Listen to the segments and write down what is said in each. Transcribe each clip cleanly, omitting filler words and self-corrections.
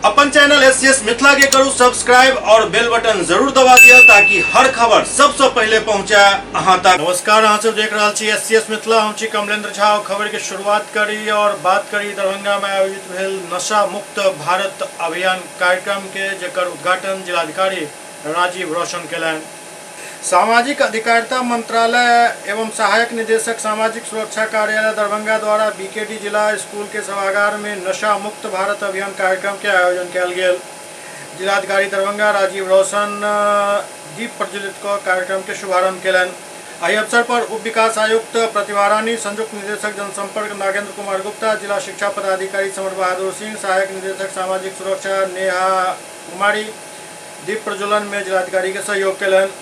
अपन channel SCS Mithila के करू subscribe और बेल बटन जरूर दबा दिया ताकि हर खबर सबसे पहले पहुंचे अहां तक। नमस्कार, अहां सब देख रहा छी एससीएस मिथिला। हम छी कमलेंद्र झा। खबर के शुरुआत करी और बात करी दरभंगा में आयोजित भेल नशा मुक्त भारत अभियान कार्यक्रम के, जेकर उद्घाटन जिलाधिकारी राजीव रोशन केलनि। सामाजिक अधिकारिता मंत्रालय एवं सहायक निदेशक सामाजिक सुरक्षा कार्यालय दरभंगा द्वारा बीकेडी जिला स्कूल के सभागार में नशा मुक्त भारत अभियान कार्यक्रम के आयोजन कयल गेल। जिलाधिकारी दरभंगा राजीव रोशन दीप प्रज्वलित कर कार्यक्रम के शुभारंभ केलनि। एहि अवसर पर उप विकास आयुक्त प्रतिभा रानी, संयुक्त निदेशक जनसंपर्क नागेंद्र कुमार गुप्ता, जिला शिक्षा पदाधिकारी समर बहादुर सिंह, सहायक निदेशक सामाजिक सुरक्षा नेहा कुमारी दीप प्रज्वलन में जिलाधिकारी के सहयोग केलनि।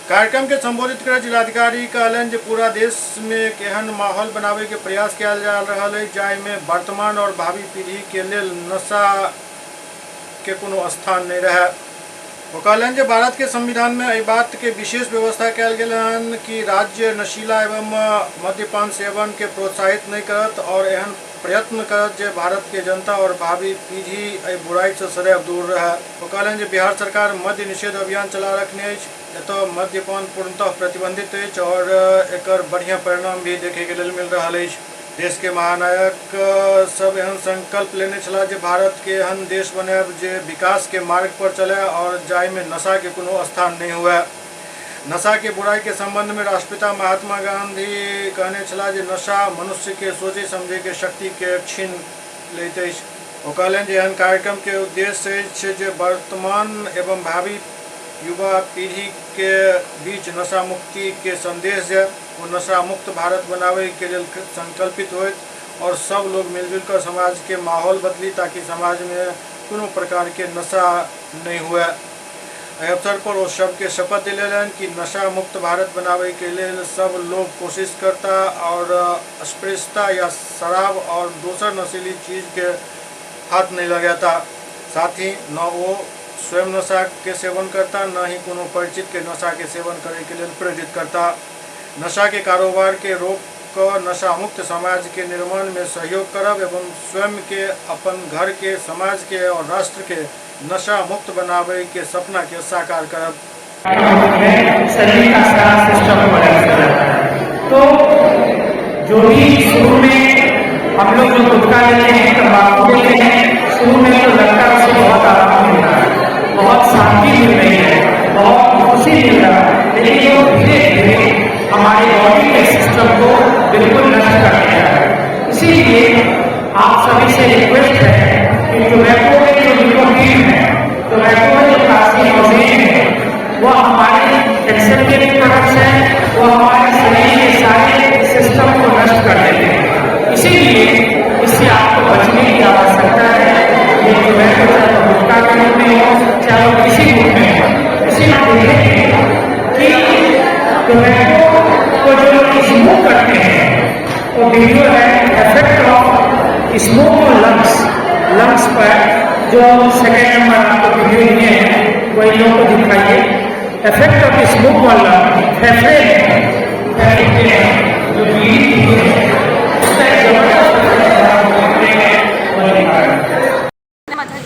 कार्यक्रम के संबोधित कर जिलाधिकारी कहलनि जे पूरा देश में एक एहन माहौल बनावे के प्रयास किया जा रहा है जाहि में वर्तमान और भावी पीढ़ी के लेल नशा के कोनो स्थान नहीं रहे। वो कहलनि जे भारत के संविधान में एहि बात के विशेष व्यवस्था कयल गेल हन कि राज्य नशीला एवं मद्यपान सेवन के प्रोत्साहित नहीं करत और एहन प्रयत्न करत जे भारत के जनता और भावी पीढ़ी एहि बुराई से सदैव दूर रहे। वो कहलनि जे बिहार सरकार मद्य निषेध अभियान चला रखने अछि, एतऽ मद्यपान पूर्णतः प्रतिबंधित अछि और एकर बढ़िया परिणाम भी देखे के लेल मिल रहा है। देश के महानायक सब एहन संकल्प लेने छला जे भारत के एहन देश बनाएब जे विकास के मार्ग पर चले और जाहि में नशा के कोनो स्थान नहीं हुए। नशा के बुराई के संबंध में राष्ट्रपिता महात्मा गांधी कहने छला जे नशा मनुष्य के सोचे समझे के शक्ति के छीन लैत अछि। ओ कहलनि जे एहन कार्यक्रम के उद्देश्य अछि जे वर्तमान एवं भावी युवा पीढ़ी के बीच नशा मुक्ति के संदेश है वो नशा मुक्त भारत बनावे के लिए संकल्पित हो और सब लोग मिलजुल कर समाज के माहौल बदली ताकि समाज में कोनो प्रकार के नशा नहीं हुए। अवसर पर वो सबके शपथ दिलेलन कि नशा मुक्त भारत बनावे के लिए सब लोग कोशिश करता और अस्पृश्यता या शराब और दूसर नशीली चीज के हाथ नहीं लगाता। साथ ही न वो स्वयं नशा के सेवन करता न ही कोनो परिचित के नशा के सेवन करे के लिए प्रेरित करता। नशा के कारोबार के रोक कर नशा मुक्त समाज के निर्माण में सहयोग करब एवं स्वयं के, अपन घर के, समाज के और राष्ट्र के नशा मुक्त बनावे के सपना के साकार करब। शरीर का सारा सिस्टम तो जो भी शुरू में हम लोग जो गुटखा लेते हैं, तंबाकू लेते हैं, शुरू में तो लगता है उससे बहुत आराम मिल रहा है, बहुत शांति मिल रही है, बहुत खुशी मिल रहा है, लेकिन वो धीरे धीरे हमारे बॉडी के सिस्टम को बिल्कुल नष्ट कर दिया है। इसीलिए आप सभी से रिक्वेस्ट है कि टोबैको में जो निकोटीन है, टोबैको में जो कार्सिनोजेन है, वो हमारे एक्सेप्टेड प्रोडक्ट्स हैं, वो हमारे शरीर के सारे सिस्टम को नष्ट कर देते हैं। इसीलिए इससे आपको बचने की आवश्यकता है। ये टोबैको चाहे गुटखा के रूप में हो चाहे किसी रूप में हो, इसीलिए देखें कि टोबैको को जो लोग स्मोक करते हैं वो वीडियो है इफेक्ट ऑफ स्मोक लंग्स पर, जो सेकेंड नंबर आपको वीडियो दिए हैं वही लोगों को दिखाइए। इफेक्ट ऑफ स्मोक और लंग फेफड़े जो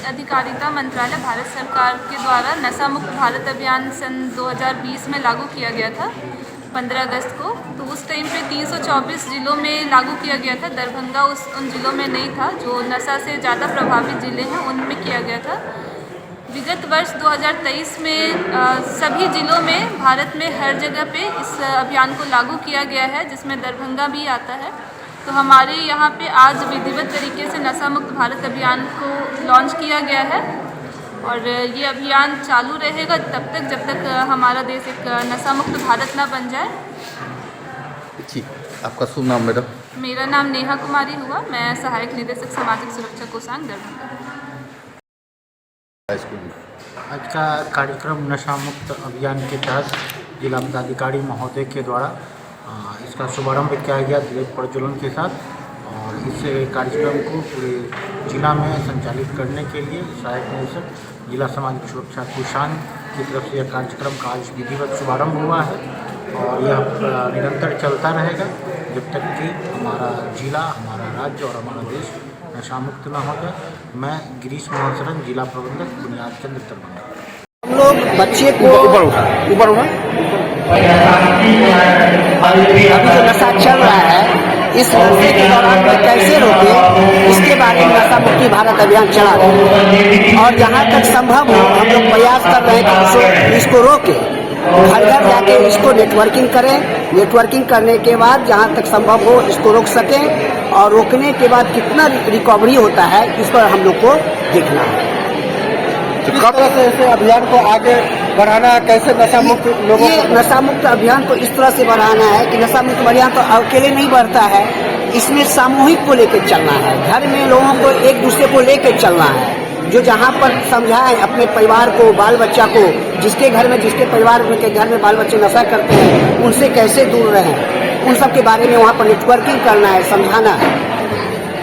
अधिकारिता मंत्रालय भारत सरकार के द्वारा नशा मुक्त भारत अभियान सन 2020 में लागू किया गया था 15 अगस्त को। तो उस टाइम पे 324 जिलों में लागू किया गया था। दरभंगा उन जिलों में नहीं था। जो नशा से ज़्यादा प्रभावित जिले हैं उनमें किया गया था। विगत वर्ष 2023 में सभी जिलों में भारत में हर जगह पे इस अभियान को लागू किया गया है, जिसमें दरभंगा भी आता है। तो हमारे यहाँ पे आज विधिवत तरीके से नशा मुक्त भारत अभियान को लॉन्च किया गया है और ये अभियान चालू रहेगा तब तक जब तक हमारा देश एक नशा मुक्त भारत ना बन जाए। जी, आपका शुभ नाम मैडम? मेरा नाम नेहा कुमारी हुआ। मैं सहायक निदेशक सामाजिक सुरक्षा कोषांग दरभंगा। आज का कार्यक्रम नशा मुक्त अभियान के तहत जिला पदाधिकारी महोदय के द्वारा इसका शुभारंभ किया गया दीप प्रज्वलन के साथ। और इस कार्यक्रम को पूरे जिला में संचालित करने के लिए सहायक निदेशक जिला सामाजिक सुरक्षा कोषांग की तरफ से यह कार्यक्रम का आज विधिवत शुभारंभ हुआ है और यह निरंतर चलता रहेगा जब तक कि हमारा जिला, हमारा राज्य और हमारा देश नशा मुक्त न हो जाए। मैं गिरीश मोहन शरण, जिला प्रबंधक, बुनियाद केंद्र दरभंगा। हम लोग बच्चे को ऊपर उठा अभी जो नशा चल रहा है इस नशे के दौरान में कैसे रोके, इसके बारे में नशा मुक्ति भारत अभियान चला रहे हैं और जहाँ तक संभव हो हम लोग प्रयास कर रहे हैं कि इसको रोके, घर घर जाके इसको नेटवर्किंग करें। नेटवर्किंग करने के बाद जहाँ तक संभव हो इसको रोक सकें और रोकने के बाद कितना रिकवरी होता है इस पर हम लोग को देखना है। किस तरह से इसे अभियान को आगे बढ़ाना है, कैसे नशा मुक्त लोगों ये नशा मुक्त अभियान को इस तरह से बढ़ाना है कि नशा मुक्त अभियान तो अकेले नहीं बढ़ता है, इसमें सामूहिक को लेकर चलना है। घर में लोगों को एक दूसरे को लेकर चलना है, जो जहाँ पर समझाए अपने परिवार को, बाल बच्चा को, जिसके घर में जिसके परिवार के घर में बाल बच्चे नशा करते हैं उनसे कैसे दूर रहें, उन सब के बारे में वहाँ पर नेटवर्किंग करना है, समझाना है,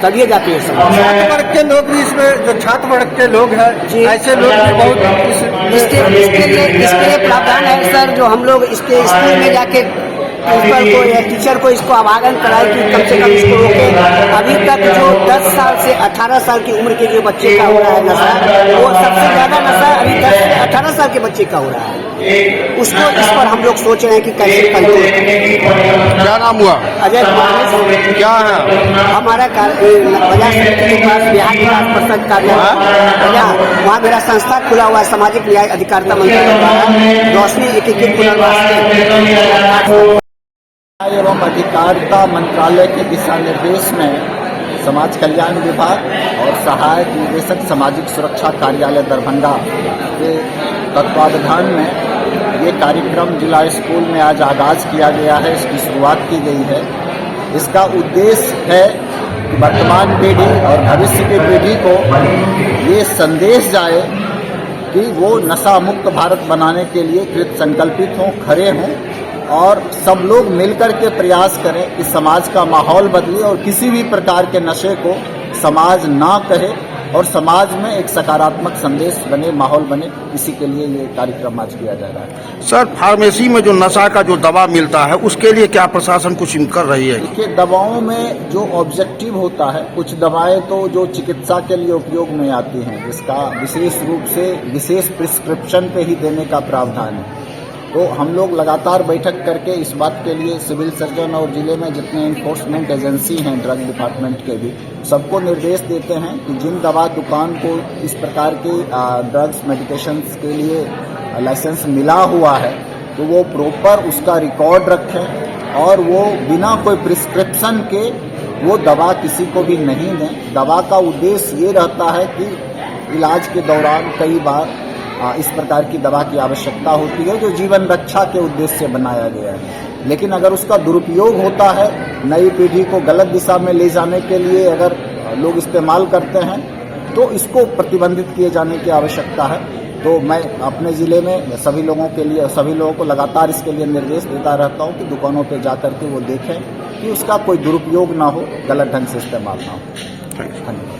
तभी जाके ये सब। छात्र वर्ग के लोग भी इसमें, जो छात्र वर्ग के लोग हैं ऐसे लोग भी बहुत इसके लिए प्रावधान है सर, जो हम लोग इसके स्कूल में जाके प्रिंसिपल को या टीचर को इसको आवाहन कराए कि कम से कम इसको रोके। अभी तक जो 10 साल से 18 साल की उम्र के जो बच्चे का हो रहा है नशा, वो सबसे ज्यादा नशा अभी 10 से 18 साल के बच्चे का हो रहा है। उसको इस पर हम लोग सोच रहे हैं कि कैसे कंट्रोल। क्या नाम हुआ? अजय कुमार। क्या है हमारा बाजार समिति के पास बिहार विकास परिषद कार्यालय, वहाँ मेरा संस्था खुला हुआ है, सामाजिक न्याय अधिकारिता मंत्रालय द्वारा रोशनी एकीकृत पुनर्वास एवं अधिकारिता मंत्रालय के दिशा निर्देश में समाज कल्याण विभाग और सहायक निदेशक सामाजिक सुरक्षा कार्यालय दरभंगा के तत्वावधान में ये कार्यक्रम जिला स्कूल में आज आगाज किया गया है। इसकी शुरुआत की गई है। इसका उद्देश्य है कि वर्तमान पीढ़ी और भविष्य की पीढ़ी को ये संदेश जाए कि वो नशा मुक्त भारत बनाने के लिए कृत संकल्पित हों, खड़े हों और सब लोग मिलकर के प्रयास करें कि समाज का माहौल बदले और किसी भी प्रकार के नशे को समाज ना कहे और समाज में एक सकारात्मक संदेश बने, माहौल बने। इसी के लिए ये कार्यक्रम आज किया जा रहा है। सर, फार्मेसी में जो नशा का जो दवा मिलता है उसके लिए क्या प्रशासन कुछ कर रही है? देखिए, दवाओं में जो ऑब्जेक्टिव होता है, कुछ दवाएं तो जो चिकित्सा के लिए उपयोग में आती हैं, जिसका विशेष रूप से विशेष प्रिस्क्रिप्शन पे ही देने का प्रावधान है। तो हम लोग लगातार बैठक करके इस बात के लिए सिविल सर्जन और जिले में जितने इन्फोर्समेंट एजेंसी हैं, ड्रग डिपार्टमेंट के भी, सबको निर्देश देते हैं कि जिन दवा दुकान को इस प्रकार के ड्रग्स मेडिकेशंस के लिए लाइसेंस मिला हुआ है तो वो प्रॉपर उसका रिकॉर्ड रखें और वो बिना कोई प्रिस्क्रिप्शन के वो दवा किसी को भी नहीं दें। दवा का उद्देश्य ये रहता है कि इलाज के दौरान कई बार इस प्रकार की दवा की आवश्यकता होती है जो जीवन रक्षा के उद्देश्य से बनाया गया है। लेकिन अगर उसका दुरुपयोग होता है, नई पीढ़ी को गलत दिशा में ले जाने के लिए अगर लोग इस्तेमाल करते हैं तो इसको प्रतिबंधित किए जाने की आवश्यकता है। तो मैं अपने ज़िले में सभी लोगों के लिए, सभी लोगों को लगातार इसके लिए निर्देश देता रहता हूँ कि दुकानों पर जा करके वो देखें कि उसका कोई दुरुपयोग ना हो, गलत ढंग से इस्तेमाल ना हो। धन्यवाद।